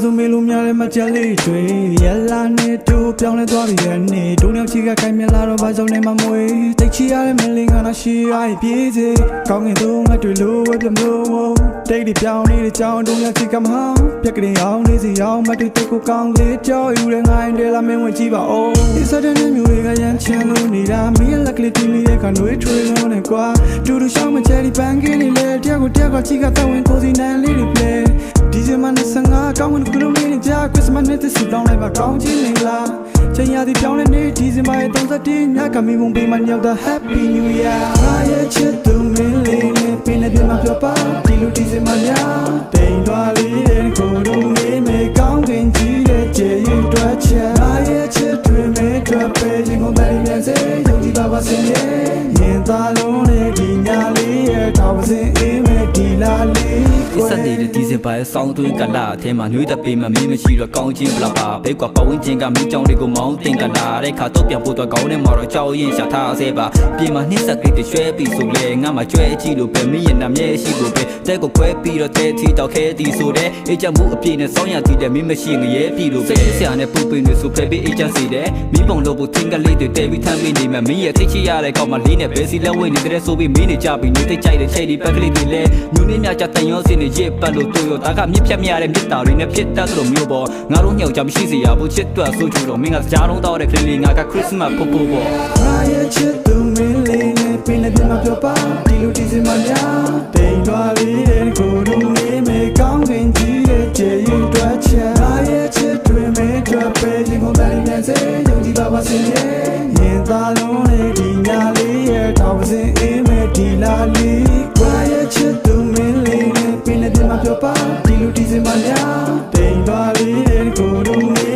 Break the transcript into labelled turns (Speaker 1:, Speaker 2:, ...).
Speaker 1: ဆိုမေလိုများလည်းမချက်လေးတွေရလာနေတို့ပြောင်းလဲသွားပြီရဲ့နေတို့ရောက်ချီကခိုင်မြလာတော့ဘာကြောင့်လဲမမွေတိတ်ချီရတဲ့မလင်းကနာရှိရပြေးစေကောင်းငင်သူငါတွေ့လို့ဝဲပြမလို့တိတ်ဒီပြောင်းနေတဲ့ကြောင်းတို့ရောက်ချီကမဟောင်းပြက်ကလေးအောင်နေစီအောင်မတွေ့တဲ့ကိုကောင်းလေးကြောက်ယူတဲ့ငိုင်းတွေလာမင်းဝင်ကြည့်ပါဦးဒီစတဲ့မျိုးတွေကရမ်းချမ်းလို့နေတာမင်းလက်ကလေးတီးမိတဲ့ကနှွေးထွေးလို့နဲ့ကွာတူတူရှောင်းမချယ်ဒီပန်းကလေးလေတယောက်ကိုတယောက်ကချီကတောင်းဝင်ကိုစီနန်းလေးတွေ play ဒီဇင်မနဲ့ဆငါကောင်းဝင်ကလုံးလေးနဲ့ကြာ Christmas နဲ့စစ်တောင်းလိုက်ပါကောင်းချင်းနေလားချိန်ရသည်ပြောင်းလဲနေဒီဇင်ဘာရဲ့31ညကမီမုံပေးမညောက်တဲ့ Happy New Year အားရချစ်သူမင်းလေးနဲ့ပင်လည်းပြမပြောပါဒီလိုဒီဇင်ဘာညတိမ်သွားလေးတဲ့ကိုတို့နေမေကောင်းတင်ကြီးတဲ့ကျေရင်တွက်ချက်အားရချစ်တွေမဲ့တွက်ပဲရင်ကိုပဲပြန်စေယုံကြည်ပါပါစင်ရဲ့ရင်သားလုံးနဲ့ဒီညလေးရဲ့ထောင်စင်အေးမဲ့ဒီလာလေး
Speaker 2: စတဲ့ဒီဇင်ဘာရဲ့စောင်းသွင်းကလာအထဲမှာနှွေးတဲ့ပေမမင်းမရှိတော့ကောင်းချင်းဘလာပါဘဲကွာပဝင်းချင်းကမင်းကြောင်တွေကိုမောင်းတင်ကလာတဲ့ခါတော့ပြန်ဖို့တော့ကောင်းနေမှာတော့ကြောက်ရင်ရှာထားစေပါပြင်မှာနှင်းဆက်ကလေးတွေရွှဲပြီးဆိုလေငါမှကျွဲကြည့်လို့ပဲမင်းရဲ့နာမည်ရှိလို့ပဲတဲ့ကိုခွဲပြီးတော့တဲ့ထီတောက်ခဲတီဆိုတဲ့အေးချမှုအပြည့်နဲ့စောင်းရတီတဲ့မင်းမရှိငရဲပြီလို့ပဲဆရာနဲ့ပူပင်းတွေဆိုဖဲပြီးအေးချစီတဲ့မင်းပုံလို့ဖို့သင်္ကလေးတွေတဲပြီးထမ်းပြီးနေမှာမင်းရဲ့သိချရတဲ့ကောက်မှလေးနဲ့ဘဲစီလက်ဝဲနေတဲ့ဆိုပြီးမင်းနေကြပြီးနေသိကြိုက်တဲ့ချဲဒီပက်ကလေးတွေလဲညူနေမြကြတန်ရောစင်းနေရစ်ပတ်လို့တို့ရောဒါကမြစ်ဖြတ်မြရတဲ့မြစ်တာတွေနဲ့ဖြစ်တတ်သလိုမျိုးပေါ့ငါတို့ညောက်ကြမရှိစေရဘူးချစ်တွက်ဆိုကြတော့မင်းကကြားလုံးတော့တဲ့ကလေးငါကခရစ်စမတ်ပို့ပို့ပေါ့
Speaker 1: အားရချစ်သူမင်းလေးနဲ့ပင်လည်းပြမပြောပါဒီလိုဒီစင်မများတိမ်သွားလေးတဲ့ကိုတို့နေမေကောင်းတင်ကြီးတဲ့ကျေရင်တွက်ချက်အားရချစ်တွေမဲ့တွက်ပဲရင်ကိုပဲပြန်စေယုံကြည်ပါပါစင်ရဲ့ရင်သားလုံးနဲ့ဒီညလေးရဲ့ထောင်စင်အေးမဲ့ဒီလာလေးအားရချစ်သူမင်းလေးနဲ့ပင်လည်းပြမပြောပါဒီလိုဒီစင်မများတိမ်သွားလေးတဲ့ကိုတို့